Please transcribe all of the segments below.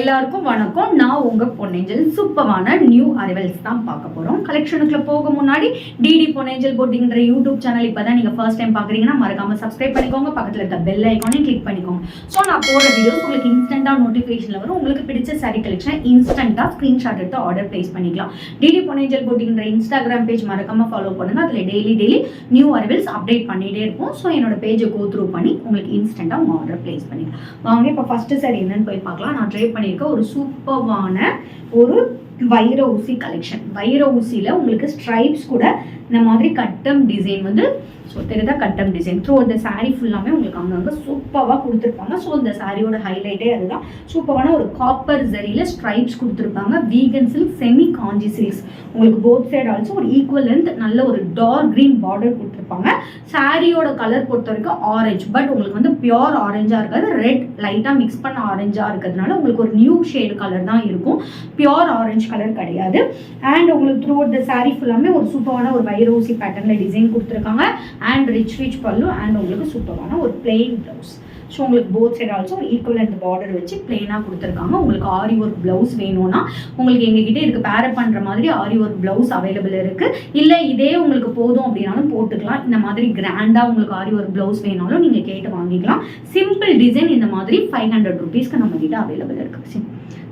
எல்லாருக்கும் வணக்கம். நான் உங்க பொன்னேஞ்சல். சூப்பரான நியூ அரைவல்ஸ் தான் பார்க்க போறோம். கலெக்ஷனுக்குள்ள போக முன்னாடி டிடி பொன்னேஞ்சல் போட்டிங்கன்ற யூடியூப் சேனல் இப்பதான் நீங்க ஃபர்ஸ்ட் டைம் பாக்குறீங்கன்னா மறக்காம சப்ஸ்கிரைப் பண்ணிக்கோங்க. பக்கத்துல இருக்க பெல் ஐகானையும் கிளிக் பண்ணிக்கோங்க. ஸோ நான் போற வீடியோஸ் உங்களுக்கு இன்ஸ்டன்டா நோட்டிஃபிகேஷன்ல வரும். உங்களுக்கு பிடிச்ச சாரி கலெக்ஷன் இன்ஸ்டன்டா ஸ்கிரீன்ஷாட் எடுத்து ஆர்டர் பிளேஸ் பண்ணிக்கலாம். டிடி பொன்னேஞ்சல் போட்டிங்கன்ற இன்ஸ்டாகிராம் பேஜ் மறக்காம ஃபாலோ பண்ணுங்க. அதுல டெய்லி நியூ அரைவல்ஸ் அப்டேட் பண்ணிட்டே இருக்கும். ஸோ என்னோட பேஜை கோ த்ரூ பண்ணி உங்களுக்கு இன்ஸ்டன்டா உங்க ஆர்டர் பிளேஸ் பண்ணிக்கலாம். வாங்க இப்போ ஃபர்ஸ்ட் சாரி என்னன்னு போய் பார்க்கலாம். நான் ட்ரை பண்ணியிருக்க ஒரு சூப்பரான ஒரு வைர ஊசி கலெக்ஷன். வைர ஊசியில உங்களுக்கு ஸ்ட்ரைப்ஸ் கூட இந்த மாதிரி கட்டம் டிசைன் வந்து ஸோ தெரியுதா, கட்டம் டிசைன் த்ரூ அந்த சாரீ ஃபுல்லாமே உங்களுக்கு அங்கங்கே சூப்பராக கொடுத்துருப்பாங்க. ஸோ இந்த சாரியோட ஹைலைட்டே அதுதான். சூப்பரான ஒரு காப்பர் ஜரியில ஸ்ட்ரைப்ஸ் கொடுத்துருப்பாங்க. வீகன் சில்க், செமி காஞ்சி சில்க்ஸ். உங்களுக்கு போத் சைடு ஆல்சோ ஒரு ஈக்குவல் லென்த் நல்ல ஒரு டார்க் கிரீன் பார்டர் கொடுத்துருப்பாங்க. சாரியோட கலர் பொறுத்த வரைக்கும் ஆரஞ்சு, பட் உங்களுக்கு வந்து பியோர் ஆரஞ்சா இருக்காது, ரெட் லைட்டாக மிக்ஸ் பண்ண ஆரஞ்சா இருக்கிறதுனால உங்களுக்கு ஒரு நியூ ஷேடு கலர் தான் இருக்கும். பியோர் ஆரஞ்சு கலர் கிடையாது. அண்ட் உங்களுக்கு த்ரூ அவுட் த சாரி ஃபுல்லாமே ஒரு சூப்பரான ஒரு வைர ஊசி பேட்டர்ல டிசைன் கொடுத்துருக்காங்க. அண்ட் ரிச் பல்லு அண்ட் உங்களுக்கு சூப்பரான ஒரு பிளெயின் பிளவுஸ். ஸோ உங்களுக்கு போத் சைடு ஆல்சோ ஒரு ஈக்குவல் அந்த பார்டர் வச்சு பிளெயினாக கொடுத்துருக்காங்க. உங்களுக்கு ஆரி ஒர்க் பிளவுஸ் வேணும்னா உங்களுக்கு எங்ககிட்ட இதுக்கு பேரப் பண்ணுற மாதிரி ஆரி ஒர்க் பிளவுஸ் அவைலபிள் இருக்கு. இல்லை இதே உங்களுக்கு போதும் அப்படின்னாலும் போட்டுக்கலாம். இந்த மாதிரி கிராண்டாக உங்களுக்கு ஆரி ஒர்க் பிளவுஸ் வேணாலும் நீங்கள் கேட்டு வாங்கிக்கலாம். சிம்பிள் டிசைன் இந்த மாதிரி 500 rupeesக்கு நம்ம கிட்ட அவைலபிள் இருக்கு.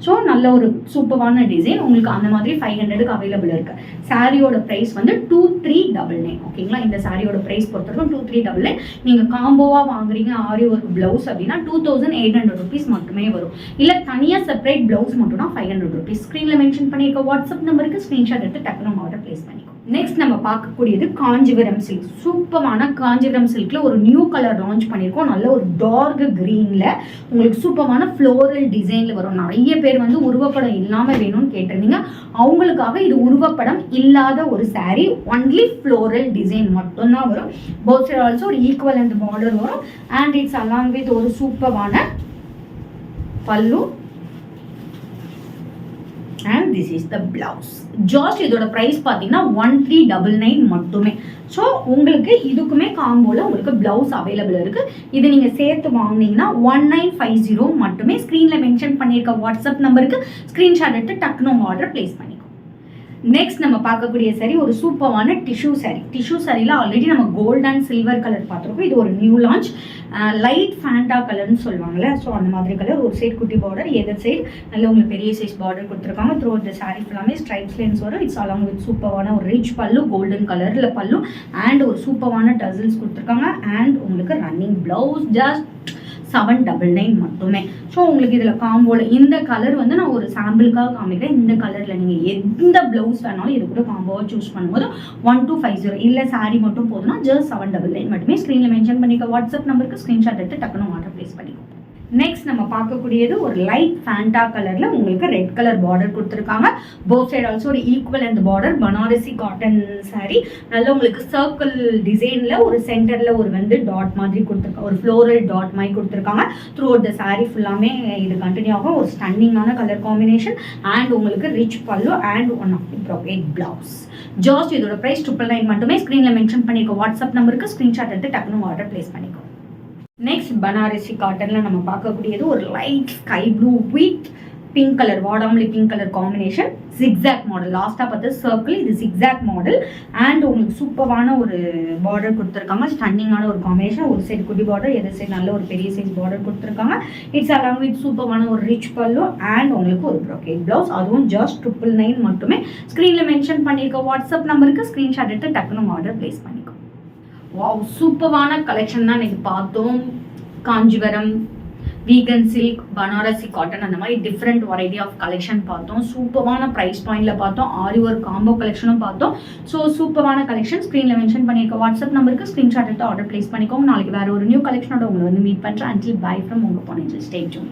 ஸோ நல்ல ஒரு சூப்பரான டிசைன் உங்களுக்கு அந்த மாதிரி 500க்கு அவைலபிள் இருக்கு. சாரியோட ப்ரைஸ் வந்து 2399. ஓகேங்களா? இந்த சாரியோட ப்ரைஸ் பொறுத்தவரைக்கும் 2399. நீங்கள் காம்போவாக வாங்குறீங்க ஆரி ஒர்க் பிளவுஸ் அப்படின்னா 2800 rupees மட்டுமே வரும். இல்லை தனியாக செப்பரேட் பிளவுஸ் மட்டும்னா 500 rupees. ஸ்க்ரீனில் மென்ஷன் பண்ணியிருக்க வாட்ஸ்அப் நம்பருக்கு ஸ்க்ரீன்ஷாட் எடுத்து டக்குனு ஆர்டர் பிளேஸ் பண்ணிக்கோ. நெக்ஸ்ட் நம்ம பார்க்கக்கூடியது காஞ்சிபுரம் சில்க். சூப்பரான காஞ்சிபுரம் சில்க்ல ஒரு நியூ கலர் லான்ச் பண்ணியிருக்கோம். நல்ல ஒரு டார்க் கிரீன்ல உங்களுக்கு சூப்பரான ஃப்ளோரல் டிசைன்ல வரும். நிறைய பேர் வந்து உருவப்படம் இல்லாம வேணும்னு கேட்டிருந்தீங்க. அவங்களுக்காக இது உருவப்படம் இல்லாத ஒரு சாரீ, ஒன்லி ஃப்ளோரல் டிசைன் மட்டும்தான் வரும். போத் சைடு ஆல்சோ ஒரு ஈக்குவல் அந்த பார்டர் வரும். அண்ட் இட்ஸ் அலாங் வித் ஒரு சூப்பரான பல்லு. And this is the blouse. Just இதோட ப்ரைஸ் பார்த்தீங்கன்னா 1399 மட்டுமே. ஸோ உங்களுக்கு இதுக்குமே காம்போல உங்களுக்கு பிளவுஸ் அவைலபிள் இருக்கு. இது நீங்க சேர்த்து வாங்கினீங்கன்னா 1950 மட்டுமே. ஸ்க்ரீன்ல மென்ஷன் பண்ணியிருக்க வாட்ஸ்அப் நம்பருக்கு ஸ்க்ரீன்ஷாட் எடுத்து டக்குனு ஆர்டர் பிளேஸ் பண்ணிக்கோ. நெக்ஸ்ட் நம்ம பார்க்கக்கூடிய சாரி ஒரு சூப்பரான டிஷ்யூ சாரி. டிஷ்யூ சாரியில் ஆல்ரெடி நம்ம கோல்ட் அண்ட் சில்வர் கலர் பார்த்துருக்கோம். இது ஒரு நியூ லான்ச். லைட் ஃபேண்டா கலர்னு சொல்லுவாங்கல்ல, ஸோ அந்த மாதிரி கலர். ஒரு சைட் குட்டி பார்டர், எதர் சைடு நல்ல உங்களுக்கு பெரிய சைஸ் பார்டர் கொடுத்துருக்காங்க. த்ரூ இந்த சாரி ஃபுல்லாமே ஸ்ட்ரைப்ஸ் லைன்ஸ் வரும். இட்ஸ் அலாங் வித் சூப்பரான ஒரு ரிச் பல்லு, கோல்டன் கலரில் பல்லு அண்ட் ஒரு சூப்பரான டசல்ஸ் கொடுத்துருக்காங்க. அண்ட் உங்களுக்கு ரன்னிங் பிளவுஸ் ஜஸ்ட் 799 மட்டுமே. ஸோ உங்களுக்கு இதில் காம்போவில் இந்த கலர் வந்து நான் ஒரு சாம்பிளுக்காக காமிக்கிறேன். இந்த கலரில் நீங்கள் எந்த ப்ளவுஸ் வேணாலும் இது கூட காம்போவாக சூஸ் பண்ணும்போது 1250. இல்லை சாரி மட்டும் போதுன்னா ஜஸ்ட் 799 மட்டுமே. ஸ்க்ரீனில் மென்ஷன் பண்ணிக்க வாட்ஸ்அப் நம்பருக்கு ஸ்க்ரீன்ஷாட் எடுத்து டக்குனு ஆர்டர் பிளேஸ் பண்ணிக்கோ. நெக்ஸ்ட் நம்ம பார்க்கக்கூடியது ஒரு லைட் ஃபேண்டா கலர்ல உங்களுக்கு ரெட் கலர் பார்டர் கொடுத்துருக்காங்க. போத் சைடு ஆல்சோ ஒரு ஈக்குவல் அந்த பார்டர். Banarasi cotton sorry. நல்ல உங்களுக்கு சர்க்கிள் டிசைன்ல ஒரு சென்டர்ல ஒரு வந்து டாட் மாதிரி கொடுத்துருக்காங்க, ஒரு ஃப்ளோரல் டாட் மாதிரி கொடுத்துருக்காங்க. த்ரூ அவுட் த சாரி ஃபுல்லாமே இது கண்டினியூ ஆகும். ஒரு ஸ்டன்னிங்கான கலர் காம்பினேஷன் அண்ட் உங்களுக்கு rich pallu and one of the brocade blouse. Just இதோட ப்ரைஸ் 999 மட்டுமே. ஸ்க்ரீன்ல மென்ஷன் பண்ணிக்க வாட்ஸ்அப் நம்பருக்கு ஸ்க்ரீன்ஷாட் எடுத்து டக்குனு ஆர்டர் பிளேஸ் பண்ணிக்கோ. நெக்ஸ்ட் பனாரசி காட்டன்ல நம்ம பார்க்கக்கூடியது ஒரு light sky blue with pink colour, வாடாமல்லி pink colour combination. Zigzag model. லாஸ்ட்டாக பார்த்து சர்க்கிள், இது ஜிக்ஸாக் மாடல். அண்ட் உங்களுக்கு சூப்பரான ஒரு பார்டர் கொடுத்துருக்காங்க. ஸ்டன்னிங்கான ஒரு காம்பினேஷன். ஒரு சைடு குட்டி பார்டர், எது சைடு நல்ல ஒரு பெரிய சைஸ் பார்டர் கொடுத்துருக்காங்க. இட்ஸ் அலாங் வித் சூப்பரான ஒரு ரிச் பல்லு அண்ட் உங்களுக்கு ஒரு ப்ராக்கெட் பிளவுஸ். அதுவும் ஜஸ்ட் 999 மட்டுமே. ஸ்க்ரீனில் மென்ஷன் பண்ணியிருக்க வாட்ஸ்அப் நம்பருக்கு ஸ்க்ரீன்ஷாட் எடுத்து டக்குனு ஆர்டர் பிளேஸ் பண்ணிக்கோ. வாவ், சூப்பரான கலெக்ஷன் தான் இன்னைக்கு பார்த்தோம். Kanchipuram, vegan silk, Banarasi cotton, அந்த மாதிரி டிஃப்ரெண்ட் வெரைட்டி ஆஃப் கலெக்ஷன் பார்த்தோம். சூப்பரான ப்ரைஸ் பாயிண்ட்ல பார்த்தோம். ஆரி ஒர்க் காம்போ கலெக்ஷனும் பார்த்தோம். ஸோ சூப்பரான கலெக்ஷன். ஸ்க்ரீனில் மென்ஷன் பண்ணியிருக்க வாட்ஸ்அப் நம்பருக்கு ஸ்க்ரீன்ஷாட் எடுத்து ஆர்டர் பிளேஸ் பண்ணிக்கோங்க. நாளைக்கு வேற ஒரு நியூ கலெக்ஷனோட உங்களை வந்து மீட் பண்ணுறேன். அண்டில் பை ஃப்ரம் உங்கள் பொன்னேஞ்சல். Stay tune.